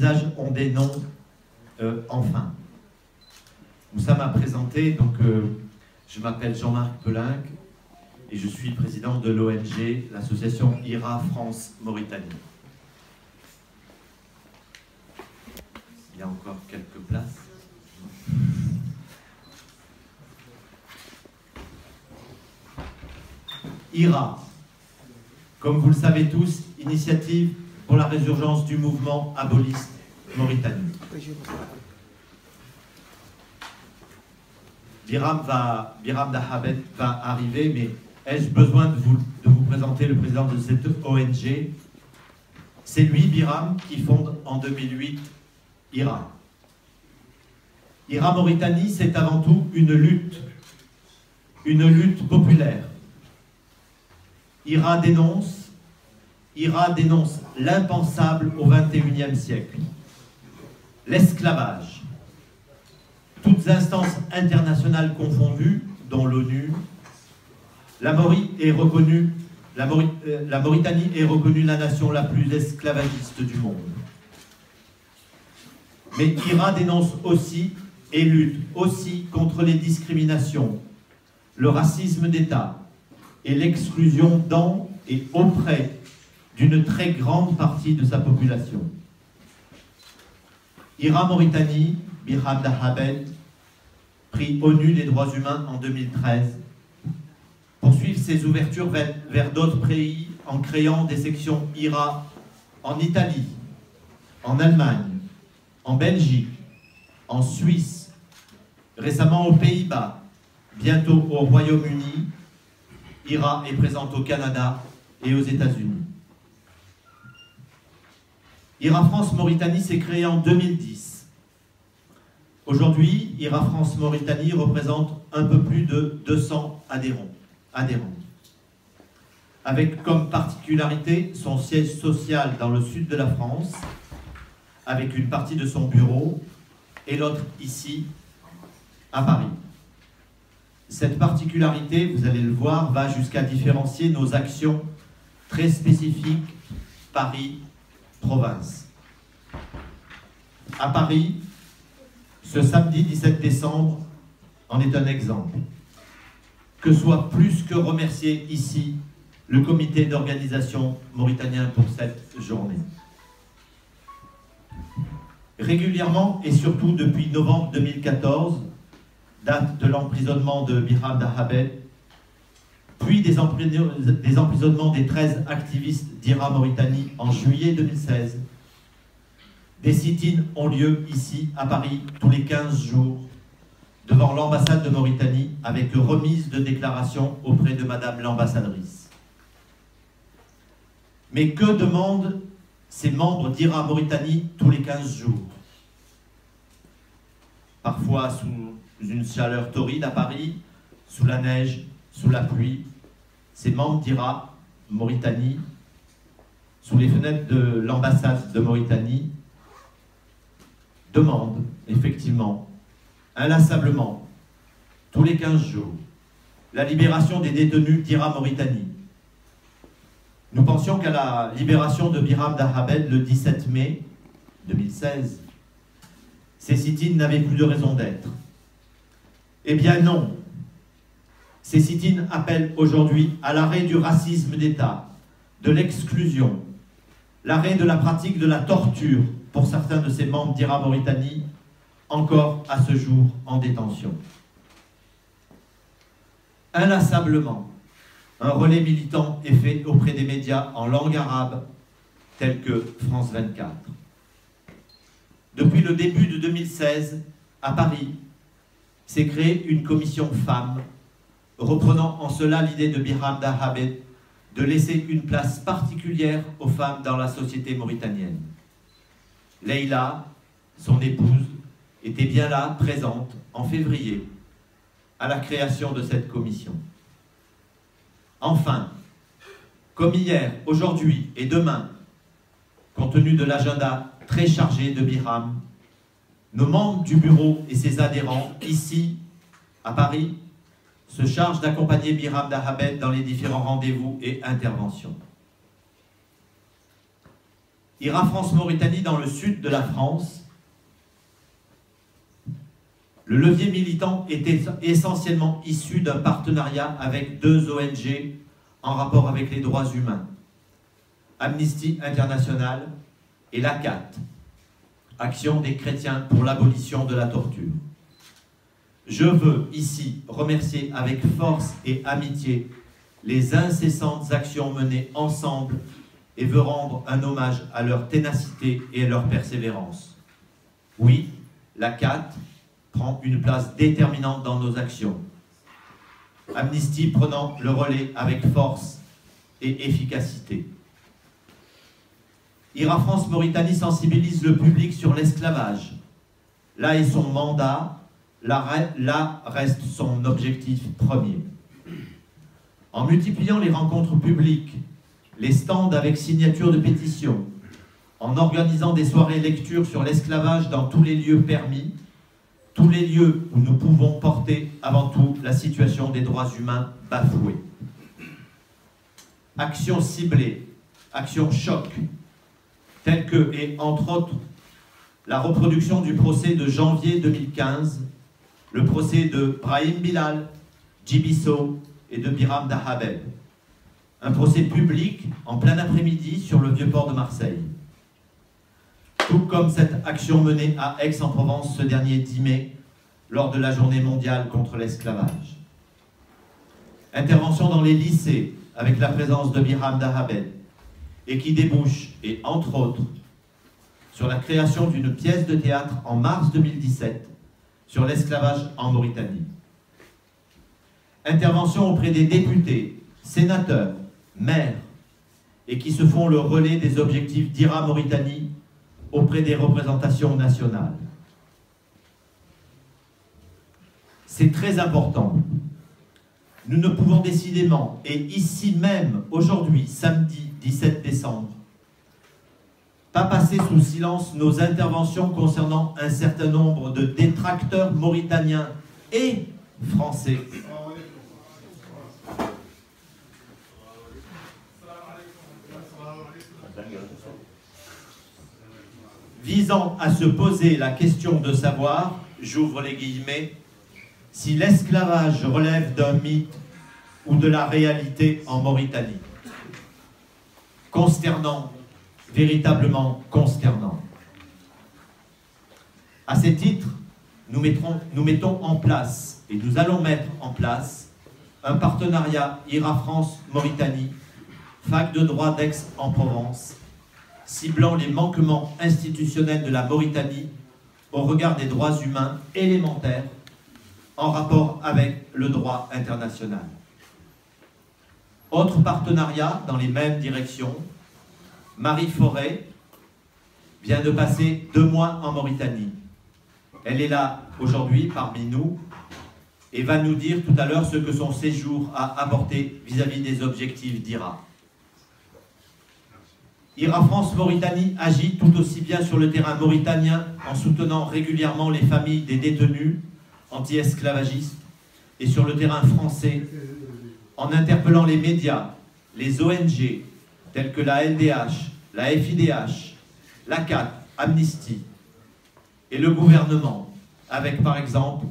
visages ont des noms, enfin. Oussama m'a présenté, donc je m'appelle Jean-Marc Pelinck et je suis président de l'ONG, l'association IRA France Mauritanie. Il y a encore quelques places. IRA, comme vous le savez tous, initiative pour la résurgence du mouvement aboliste mauritanien. Biram Dahabet va arriver, mais ai-je besoin de vous présenter le président de cette ONG? C'est lui, Biram, qui fonde en 2008 IRA. IRA Mauritanie, c'est avant tout une lutte populaire. IRA dénonce l'impensable au XXIe siècle, l'esclavage. Toutes instances internationales confondues, dont l'ONU, la Mauritanie est reconnue la nation la plus esclavagiste du monde. Mais IRA dénonce aussi et lutte aussi contre les discriminations, le racisme d'État et l'exclusion dans et auprès d'une très grande partie de sa population. IRA Mauritanie, Biram Dahabet, prix ONU des droits humains en 2013, poursuivre ses ouvertures vers d'autres pays en créant des sections IRA en Italie, en Allemagne, en Belgique, en Suisse, récemment aux Pays-Bas, bientôt au Royaume-Uni. IRA est présente au Canada et aux États-Unis. IRA France Mauritanie s'est créée en 2010. Aujourd'hui, IRA France Mauritanie représente un peu plus de 200 adhérents. Avec comme particularité son siège social dans le sud de la France, avec une partie de son bureau, et l'autre ici, à Paris. Cette particularité, vous allez le voir, va jusqu'à différencier nos actions très spécifiques Paris-Province. À Paris, ce samedi 17 décembre en est un exemple. Que soit plus que remercié ici le comité d'organisation mauritanien pour cette journée. Régulièrement et surtout depuis novembre 2014, date de l'emprisonnement de Biram Dahabet, puis des emprisonnements des 13 activistes d'IRA Mauritanie en juillet 2016. Des sit-ins ont lieu ici, à Paris, tous les 15 jours, devant l'ambassade de Mauritanie, avec remise de déclaration auprès de Madame l'ambassadrice. Mais que demandent ces membres d'IRA Mauritanie tous les 15 jours? Parfois sous une chaleur torride à Paris, sous la neige, sous la pluie, ces membres d'IRA Mauritanie, sous les fenêtres de l'ambassade de Mauritanie, demandent effectivement, inlassablement, tous les 15 jours, la libération des détenus d'IRA Mauritanie. Nous pensions qu'à la libération de Biram Dahabet le 17 mai 2016, ces sit-ins n'avaient plus de raison d'être. Eh bien non. Ces sit-ins appellent aujourd'hui à l'arrêt du racisme d'État, de l'exclusion, l'arrêt de la pratique de la torture pour certains de ces membres d'IRA Mauritanie, encore à ce jour en détention. Inlassablement, un relais militant est fait auprès des médias en langue arabe, tels que France 24. Depuis le début de 2016, à Paris, s'est créée une commission femmes, reprenant en cela l'idée de Biram Dahabet de laisser une place particulière aux femmes dans la société mauritanienne. Leïla, son épouse, était bien là, présente, en février, à la création de cette commission. Enfin, comme hier, aujourd'hui et demain, compte tenu de l'agenda très chargé de Biram, nos membres du bureau et ses adhérents, ici, à Paris, se chargent d'accompagner Biram Dahabet dans les différents rendez-vous et interventions. IRA France-Mauritanie dans le sud de la France. Le levier militant était essentiellement issu d'un partenariat avec deux ONG en rapport avec les droits humains, Amnesty International et l'ACAT, Action des chrétiens pour l'abolition de la torture. Je veux ici remercier avec force et amitié les incessantes actions menées ensemble et veux rendre un hommage à leur ténacité et à leur persévérance. Oui, l'ACAT prend une place déterminante dans nos actions. Amnesty prenant le relais avec force et efficacité. IRA France-Mauritanie sensibilise le public sur l'esclavage. Là est son mandat, là reste son objectif premier. En multipliant les rencontres publiques, les stands avec signature de pétition, en organisant des soirées lecture sur l'esclavage dans tous les lieux permis, tous les lieux où nous pouvons porter avant tout la situation des droits humains bafoués. Actions ciblées, actions choc, telles que, et entre autres, la reproduction du procès de janvier 2015, le procès de Brahim Bilal, Djibiso et de Biram Dahabel. Un procès public en plein après-midi sur le Vieux-Port de Marseille. Tout comme cette action menée à Aix-en-Provence ce dernier 10 mai, lors de la Journée mondiale contre l'esclavage. Intervention dans les lycées, avec la présence de Biram Dahabel, et qui débouche, et entre autres, sur la création d'une pièce de théâtre en mars 2017 sur l'esclavage en Mauritanie. Intervention auprès des députés, sénateurs, maires, et qui se font le relais des objectifs d'IRA Mauritanie auprès des représentations nationales. C'est très important. Nous ne pouvons décidément, et ici même, aujourd'hui, samedi 17 décembre, pas passer sous silence nos interventions concernant un certain nombre de détracteurs mauritaniens et français visant à se poser la question de savoir, j'ouvre les guillemets, si l'esclavage relève d'un mythe ou de la réalité en Mauritanie. Consternant, véritablement consternant. À ce titre, nous mettons en place, et nous allons mettre en place, un partenariat IRA France-Mauritanie, fac de droit d'Aix-en-Provence, ciblant les manquements institutionnels de la Mauritanie au regard des droits humains élémentaires en rapport avec le droit international. Autre partenariat dans les mêmes directions, Marie Forêt vient de passer 2 mois en Mauritanie. Elle est là aujourd'hui parmi nous et va nous dire tout à l'heure ce que son séjour a apporté vis-à-vis des objectifs d'IRA. IRA France-Mauritanie agit tout aussi bien sur le terrain mauritanien en soutenant régulièrement les familles des détenus anti-esclavagistes et sur le terrain français en interpellant les médias, les ONG telles que la LDH, la FIDH, l'ACAT, Amnesty et le gouvernement avec par exemple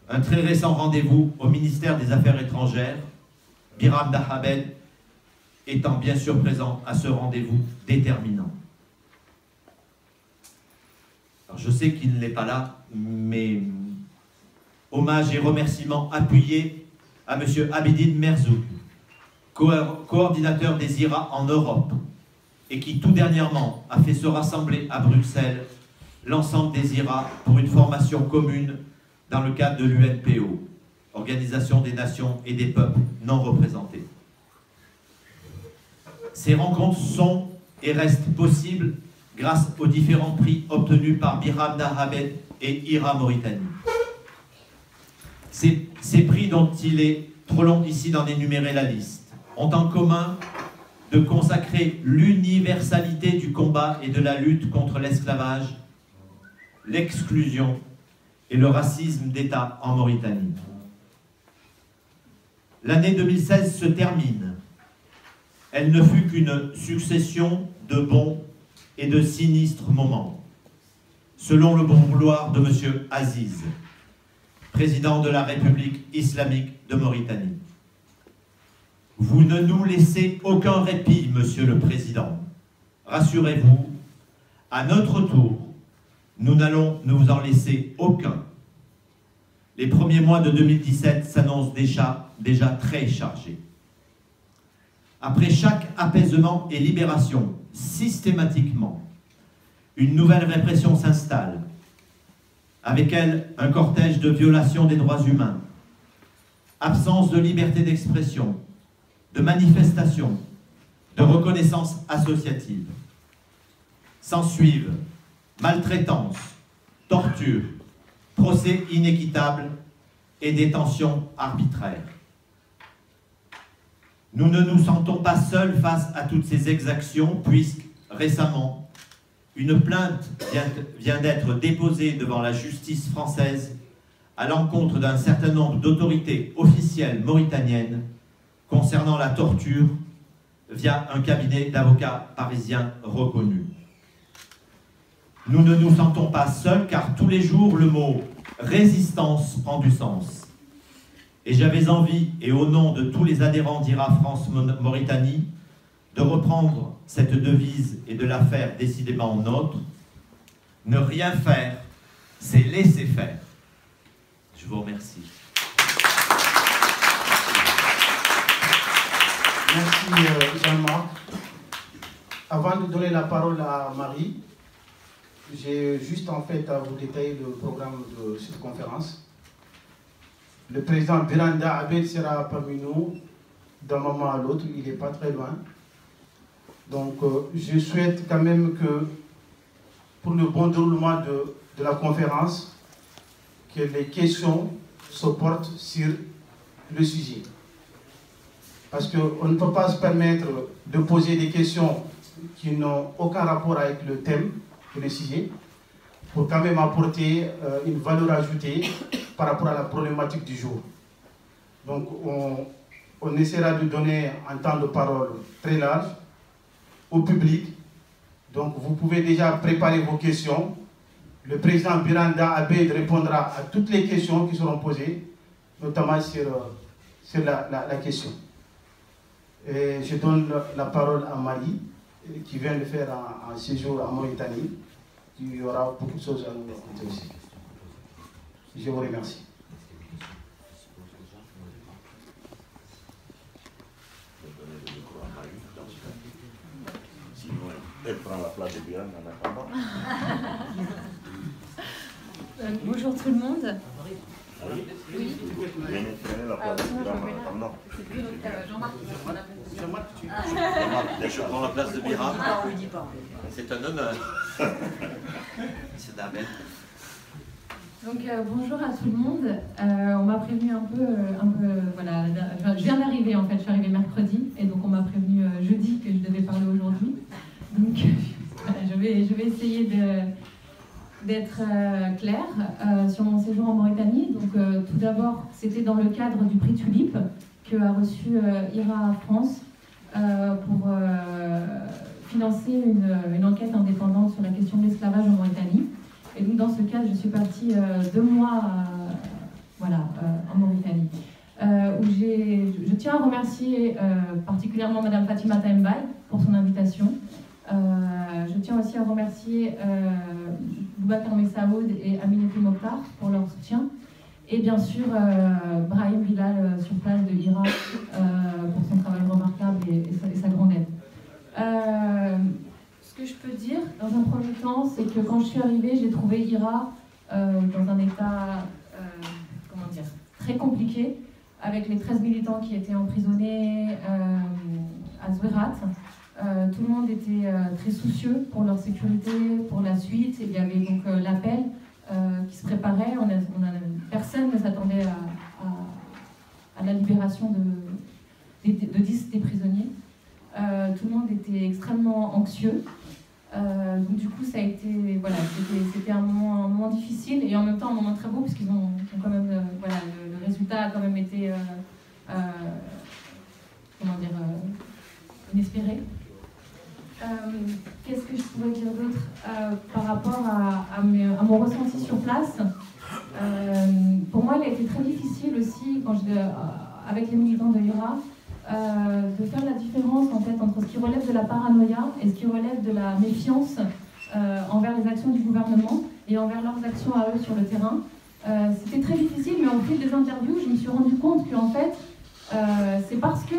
un très récent rendez-vous au ministère des Affaires étrangères, Biram Dahabel étant bien sûr présent à ce rendez-vous déterminant. Alors je sais qu'il ne l'est pas là, mais hommage et remerciements appuyés à M. Abidine Merzouk, coordinateur des IRA en Europe, et qui tout dernièrement a fait se rassembler à Bruxelles l'ensemble des IRA pour une formation commune dans le cadre de l'UNPO, Organisation des Nations et des Peuples non représentés. Ces rencontres sont et restent possibles grâce aux différents prix obtenus par Biram Dahabel et IRA Mauritanie. Ces prix dont il est trop long ici d'en énumérer la liste ont en commun de consacrer l'universalité du combat et de la lutte contre l'esclavage, l'exclusion et le racisme d'État en Mauritanie. L'année 2016 se termine. Elle ne fut qu'une succession de bons et de sinistres moments. Selon le bon vouloir de M. Aziz, président de la République islamique de Mauritanie. Vous ne nous laissez aucun répit, Monsieur le Président. Rassurez-vous, à notre tour, nous n'allons nous en laisser aucun. Les premiers mois de 2017 s'annoncent déjà très chargés. Après chaque apaisement et libération, systématiquement, une nouvelle répression s'installe. Avec elle, un cortège de violations des droits humains, absence de liberté d'expression, de manifestation, de reconnaissance associative. S'ensuivent maltraitance, torture, procès inéquitables et détention arbitraire. Nous ne nous sentons pas seuls face à toutes ces exactions, puisque récemment, une plainte vient d'être déposée devant la justice française à l'encontre d'un certain nombre d'autorités officielles mauritaniennes concernant la torture via un cabinet d'avocats parisiens reconnus. Nous ne nous sentons pas seuls car tous les jours le mot « résistance » prend du sens. Et j'avais envie, et au nom de tous les adhérents d'IRA France Mauritanie, de reprendre cette devise et de la faire décidément nôtre. Ne rien faire, c'est laisser faire. Je vous remercie. Merci Jean-Marc. Avant de donner la parole à Marie, j'ai juste en fait à vous détailler le programme de cette conférence. Le président Biranda Abed sera parmi nous d'un moment à l'autre, il n'est pas très loin. Donc je souhaite quand même que pour le bon déroulement de la conférence, que les questions se portent sur le sujet. Parce qu'on ne peut pas se permettre de poser des questions qui n'ont aucun rapport avec le thème et le sujet, pour quand même apporter une valeur ajoutée par rapport à la problématique du jour. Donc on essaiera de donner un temps de parole très large au public. Donc vous pouvez déjà préparer vos questions. Le président Biranda Abed répondra à toutes les questions qui seront posées, notamment sur la question. Et je donne la parole à Marie, qui vient de faire un séjour en Mauritanie. Il y aura beaucoup de choses à nous raconter aussi. Je vous remercie. Elle prend la place de Biran en attendant. Bonjour tout le monde. Oui. Oui. Vous venez prendre la place de Biran en attendant. Jean-Marc, Je prends la place de Biram. on lui dit pas. C'est un honneur. C'est Abed. Donc bonjour à tout le monde. On m'a prévenu un peu, voilà, je viens d'arriver en fait, je suis arrivée mercredi et donc on m'a prévenu jeudi que je devais parler aujourd'hui. Donc voilà, je vais essayer d'être claire sur mon séjour en Mauritanie. Donc tout d'abord, c'était dans le cadre du prix Tulipe que a reçu IRA France pour financer une enquête indépendante sur la question de l'esclavage en Mauritanie. Et donc dans ce cadre, je suis partie 2 mois en Mauritanie. Où je tiens à remercier particulièrement Madame Fatima Mbay pour son invitation. Je tiens aussi à remercier Boubacar Messaoud et Aminata Mokhtar pour leur soutien. Et bien sûr, Brahim Bilal sur place de l'IRA pour son travail remarquable et sa grande aide. Ce que je peux dire dans un premier temps, c'est que quand je suis arrivée, j'ai trouvé IRA dans un état très compliqué, avec les 13 militants qui étaient emprisonnés à Zouérat. Tout le monde était très soucieux pour leur sécurité, pour la suite. Il y avait donc l'appel qui se préparait. Personne ne s'attendait à la libération de 10 des prisonniers. Tout le monde était extrêmement anxieux. Donc du coup, ça a été, voilà, c'était un moment difficile et en même temps un moment très beau parce qu'ils ont quand même, le résultat a quand même été, inespéré. Qu'est-ce que je pourrais dire d'autre par rapport à mon ressenti sur place? Pour moi, il a été très difficile aussi, avec les militants de l'IRA, de faire la différence en fait, entre ce qui relève de la paranoïa et ce qui relève de la méfiance envers les actions du gouvernement et envers leurs actions à eux sur le terrain. C'était très difficile, mais au fil des interviews, je me suis rendu compte qu'en fait, c'est parce que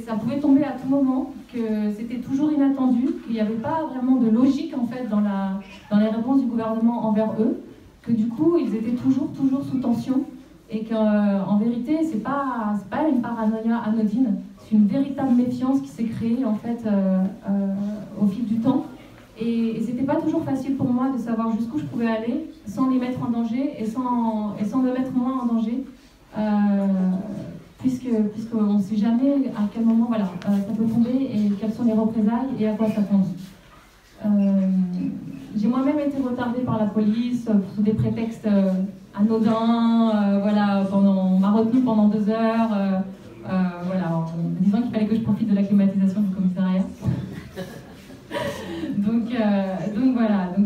ça pouvait tomber à tout moment, que c'était toujours inattendu, qu'il n'y avait pas vraiment de logique en fait dans les réponses du gouvernement envers eux, que du coup ils étaient toujours sous tension, et qu'en vérité c'est pas une paranoïa anodine, c'est une véritable méfiance qui s'est créée en fait au fil du temps. Et c'était pas toujours facile pour moi de savoir jusqu'où je pouvais aller sans les mettre en danger et sans me mettre moi en danger. Puisqu'on ne sait jamais à quel moment ça peut tomber et quelles sont les représailles et à quoi s'attendre. J'ai moi-même été retardée par la police sous des prétextes anodins. On m'a retenue pendant 2 heures en me disant qu'il fallait que je profite de la climatisation du commissariat. Donc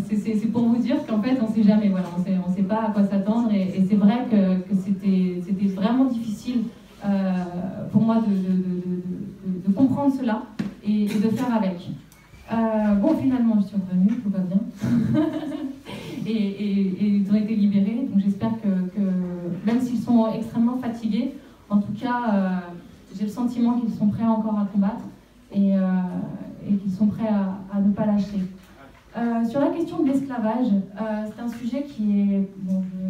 c'est pour vous dire qu'en fait on ne sait jamais, on sait pas à quoi s'attendre et c'est vrai que c'était vraiment difficile pour moi de comprendre cela et de faire avec. Finalement je suis revenue, tout va bien. et ils ont été libérés, donc j'espère que même s'ils sont extrêmement fatigués, en tout cas j'ai le sentiment qu'ils sont prêts encore à combattre et qu'ils sont prêts à ne pas lâcher. Sur la question de l'esclavage, c'est un sujet qui est,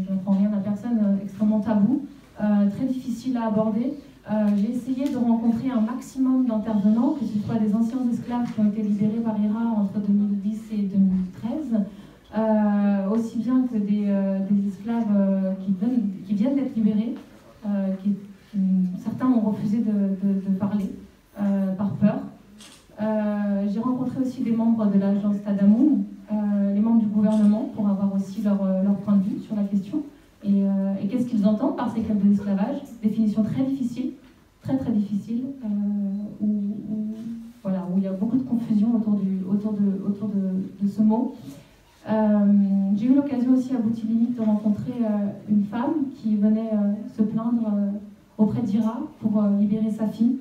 je n'apprends rien à personne, extrêmement tabou, très difficile à aborder. J'ai essayé de rencontrer un maximum d'intervenants, que ce soit des anciens esclaves qui ont été libérés par IRA entre 2010 et 2013, aussi bien que des esclaves qui viennent d'être libérés. Certains ont refusé de parler par peur. J'ai rencontré aussi des membres de l'agence Tadamoun, les membres du gouvernement, pour avoir aussi leur point de vue sur la question. Et qu'est-ce qu'ils entendent par ces cas de l'esclavage? Définition très difficile, très difficile, où il y a beaucoup de confusion autour de ce mot. J'ai eu l'occasion aussi à Boutilimite de rencontrer une femme qui venait se plaindre auprès d'IRA pour libérer sa fille.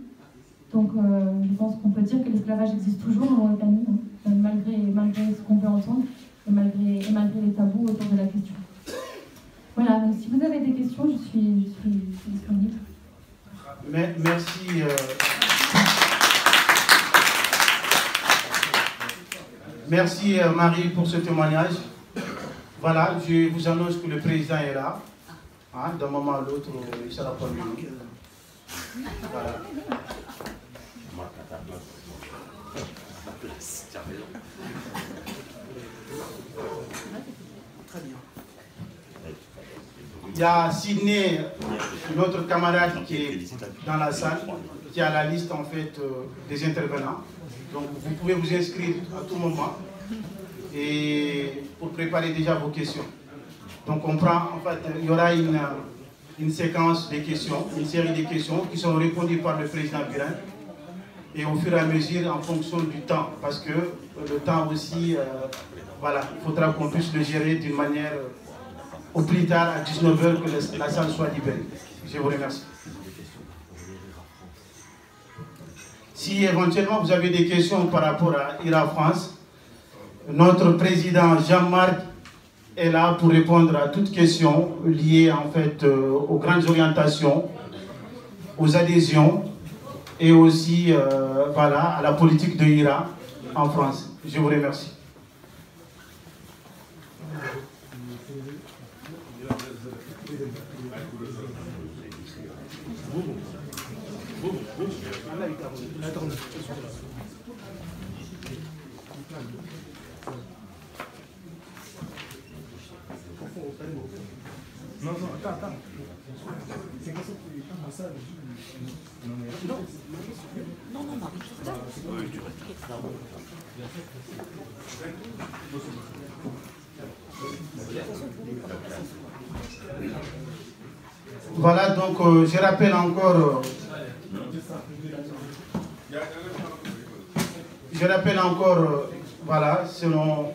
Donc je pense qu'on peut dire que l'esclavage existe toujours en Mauritanie, malgré ce qu'on peut entendre et malgré les tabous autour de la question. Voilà, donc si vous avez des questions, je suis disponible. Merci. Merci Marie pour ce témoignage. Voilà, je vous annonce que le président est là. D'un moment à l'autre, il sera parmi nous. Voilà. Très bien. Il y a Sydney, notre camarade qui est dans la salle, qui a la liste en fait des intervenants. Donc vous pouvez vous inscrire à tout moment et pour préparer déjà vos questions. Donc on prend, en fait, il y aura une séquence de questions, une série de questions qui sont répondues par le président Biran. Et au fur et à mesure, en fonction du temps, parce que le temps aussi, il faudra qu'on puisse le gérer d'une manière au plus tard à 19h que la salle soit libérée. Je vous remercie. Si éventuellement vous avez des questions par rapport à IRA France, notre président Jean-Marc est là pour répondre à toutes questions liées en fait aux grandes orientations, aux adhésions et aussi à la politique de IRA en France. Je vous remercie. Non, attends. C'est quoi ça? Non, Voilà, donc je rappelle encore Je rappelle encore, voilà, selon